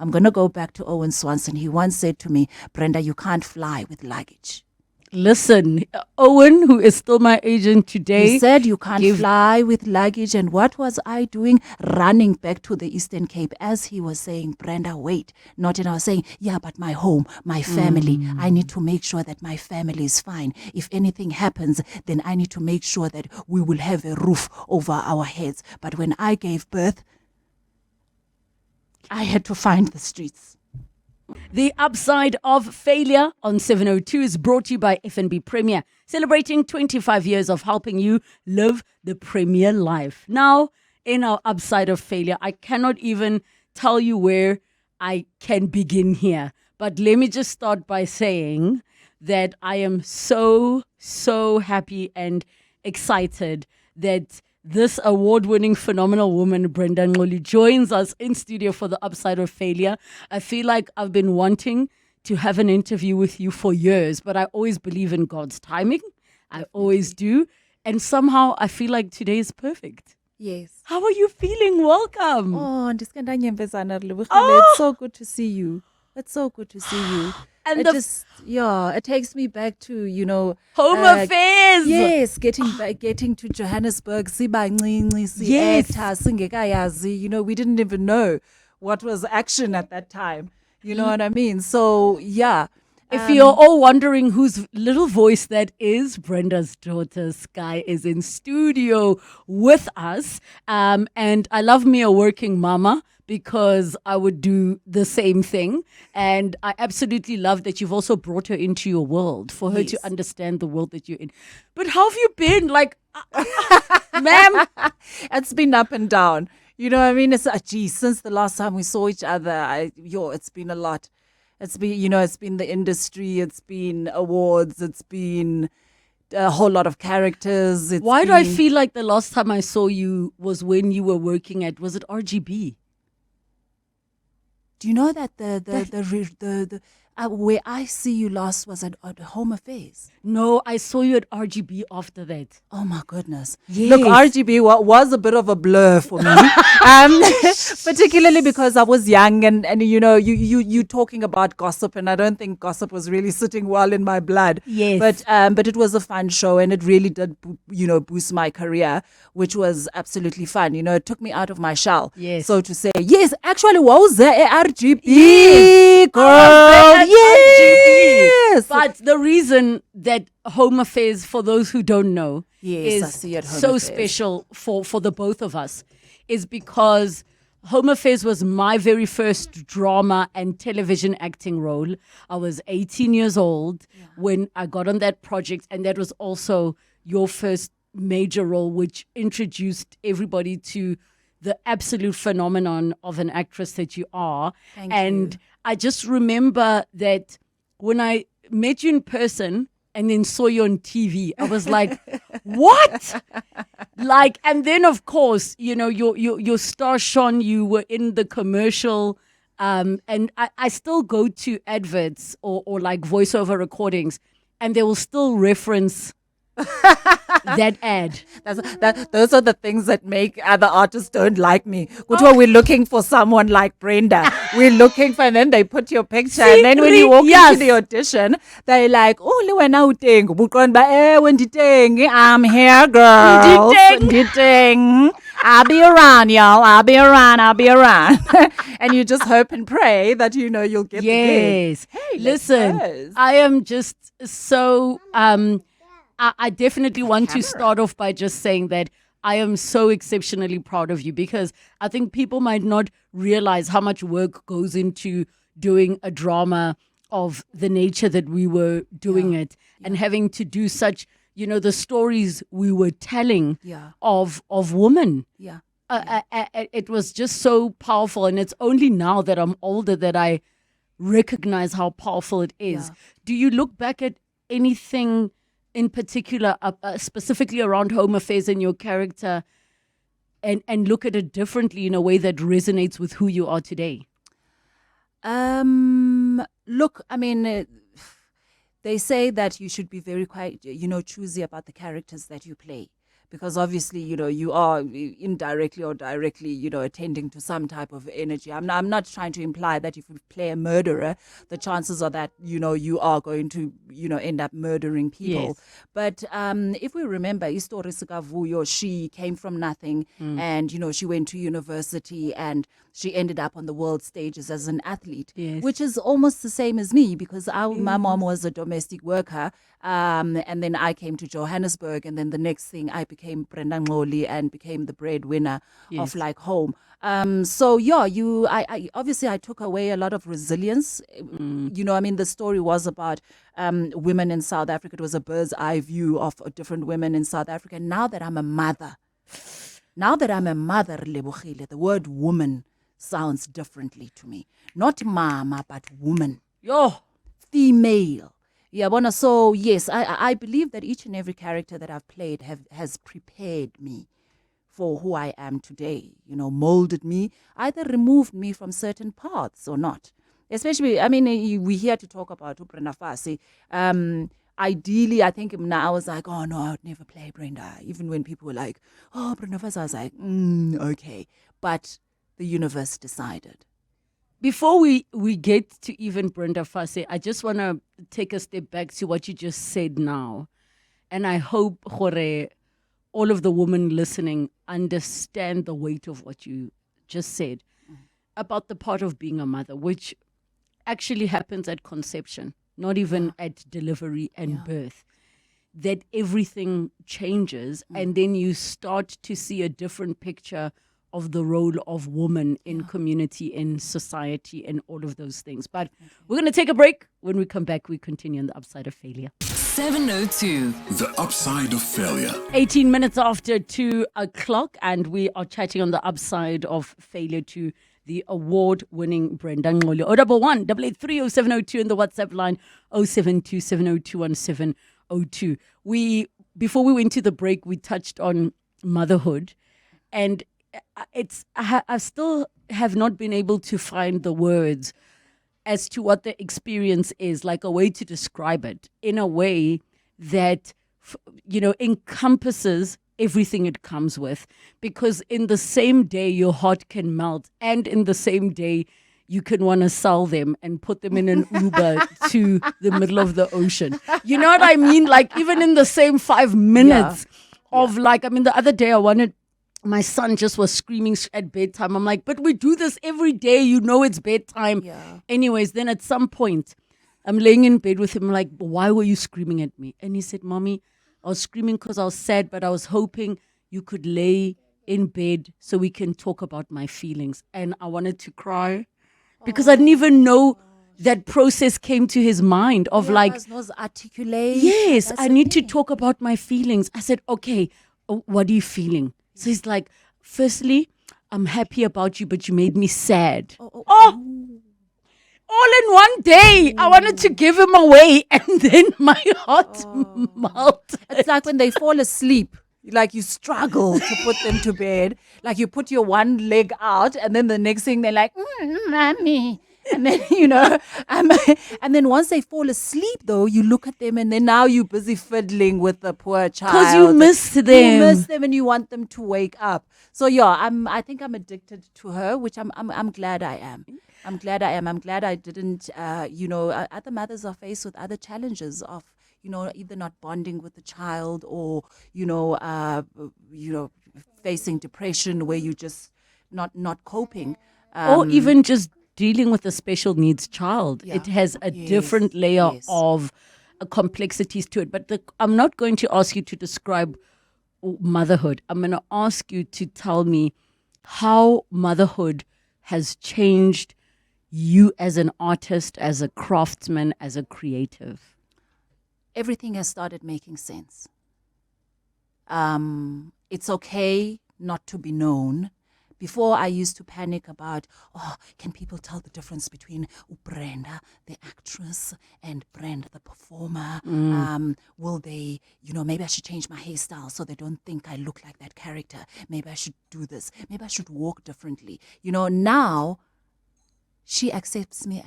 I'm going to go back to Owen Swanson. He once said to me, Brenda, you can't fly with luggage. Listen, Owen, who is still my agent today. He said you can't fly with luggage. And what was I doing? Running back to the Eastern Cape as he was saying, Brenda, wait. Not in I was saying, yeah, but my home, my family. I need to make sure that my family is fine. If anything happens, then I need to make sure that we will have a roof over our heads. But when I gave birth, I had to find the streets. The Upside of Failure on 702 is brought to you by F&B Premier, celebrating 25 years of helping you live the premier life. Now, in our Upside of Failure, I cannot even tell you where I can begin here. But let me just start by saying that I am so happy and excited that this award-winning, phenomenal woman, Brenda Ngxoli, joins us in studio for the Upside of Failure. I feel like I've been wanting to have an interview with you for years, but I always believe in God's timing. I always do. And somehow I feel like today is perfect. Yes. How are you feeling? Welcome. It's so good to see you. It's so good to see you. And it takes me back to, Home Affairs. Yes, getting to Johannesburg. Yes. We didn't even know what was action at that time. You know what I mean? So, yeah. If you're all wondering whose little voice that is, Brenda's daughter Sky is in studio with us. And I love me a working mama, because I would do the same thing. And I absolutely love that you've also brought her into your world for her to understand the world that you're in. But how have you been? Like, ma'am? It's been up and down. You know what I mean? It's since the last time we saw each other, it's been a lot. It's been, it's been the industry, it's been awards, it's been a whole lot of characters. Why do I feel like the last time I saw you was when you were working was it RGB? Do you know that where I see you last was at Home Affairs? No, I saw you at RGB after that. Oh my goodness! Yes. Look, RGB was a bit of a blur for me, particularly because I was young and you talking about gossip, and I don't think gossip was really sitting well in my blood. Yes, but it was a fun show, and it really did boost my career, which was absolutely fun. It took me out of my shell, so to say. Yes, actually, what was the RGB girl? Yes. But the reason that Home Affairs, for those who don't know, is so special for the both of us is because Home Affairs was my very first drama and television acting role. I was 18 years old when I got on that project, and that was also your first major role, which introduced everybody to the absolute phenomenon of an actress that you are. Thank you. I just remember that when I met you in person and then saw you on TV, I was like, what? And then of course, your star shone, you were in the commercial, and I still go to adverts or like voiceover recordings, and they will still reference that ad. Those are the things that make other artists don't like me. We're looking for someone like Brenda. We're looking for, and then they put your picture, and then when you walk into the audition, they're like, "Oh, Luana uteng, I'm here, girl. I'll be around, y'all. I'll be around. And you just hope and pray that you'll get the gig. Hey, listen, I am just so I definitely want to start off by just saying that I am so exceptionally proud of you, because I think people might not realize how much work goes into doing a drama of the nature that we were doing it, and having to do such, the stories we were telling of women. Yeah. It was just so powerful, and it's only now that I'm older that I recognize how powerful it is. Yeah. Do you look back at anything in particular, specifically around Home Affairs and your character, and look at it differently in a way that resonates with who you are today? Look, I mean, they say that you should be very quite, choosy about the characters that you play, because obviously, you are indirectly or directly, attending to some type of energy. I'm not trying to imply that if you play a murderer, the chances are that, you are going to, end up murdering people. Yes. But if we remember, Istori Vuyo, she came from nothing and, she went to university and she ended up on the world stages as an athlete, Yes. which is almost the same as me because my mom was a domestic worker. And then I came to Johannesburg, and then the next thing I became Brenda Ngxoli and became the breadwinner of like home. So yeah, I obviously I took away a lot of resilience. The story was about women in South Africa. It was a bird's eye view of different women in South Africa. Now that I'm a mother, Relebogile, the word woman sounds differently to me. Not mama, but woman. Yo. Female. Yeah, Bona. So yes, I believe that each and every character that I've played has prepared me for who I am today. Molded me, either removed me from certain paths or not. Especially, we're here to talk about Brenda Fassie. Ideally, I think now I was like, oh no, I would never play Brenda. Even when people were like, oh, Brenda Fassie, I was like, okay. But the universe decided. Before we get to even Brenda Fassie, I just want to take a step back to what you just said now. And I hope all of the women listening understand the weight of what you just said about the part of being a mother, which actually happens at conception, not even at delivery and birth. That everything changes and then you start to see a different picture of the role of woman in community, in society, and all of those things. But we're going to take a break. When we come back, we continue on the upside of failure. 702. The upside of failure. 18 minutes after 2 o'clock, and we are chatting on the upside of failure to the award-winning Brenda Ngxoli. 011 883 0702 and the WhatsApp line 072 702 1702. Before we went to the break, we touched on motherhood, and I still have not been able to find the words as to what the experience is, like a way to describe it in a way that, encompasses everything it comes with. Because in the same day, your heart can melt, and in the same day, you can want to sell them and put them in an Uber to the middle of the ocean. You know what I mean? Like, even in the same 5 minutes of the other day, my son just was screaming at bedtime. I'm like, but we do this every day. It's bedtime. Yeah. Anyways, then at some point, I'm laying in bed with him. I'm like, why were you screaming at me? And he said, Mommy, I was screaming because I was sad, but I was hoping you could lay in bed so we can talk about my feelings. And I wanted to cry because I didn't even know that process came to his mind of articulate. Yes, I need to talk about my feelings. I said, okay, what are you feeling? So he's like, firstly, I'm happy about you, but you made me sad. All in one day. I wanted to give him away, and then my heart melted. It's like when they fall asleep, like you struggle to put them to bed. Like you put your one leg out, and then the next thing they're like, mommy. And then, and then once they fall asleep, though, you look at them and then now you're busy fiddling with the poor child. Because you miss them. You miss them and you want them to wake up. So, I think I'm addicted to her, which I'm glad I am. I'm glad I am. I'm glad I didn't, other mothers are faced with other challenges of, either not bonding with the child or, facing depression where you just not coping. Or even just dealing with a special needs child. It has a different layer of complexities to it. But I'm not going to ask you to describe motherhood. I'm going to ask you to tell me how motherhood has changed you as an artist, as a craftsman, as a creative. Everything has started making sense. It's okay not to be known. Before, I used to panic about, can people tell the difference between Brenda, the actress, and Brenda, the performer? Will they, maybe I should change my hairstyle so they don't think I look like that character. Maybe I should do this. Maybe I should walk differently. Now, she accepts me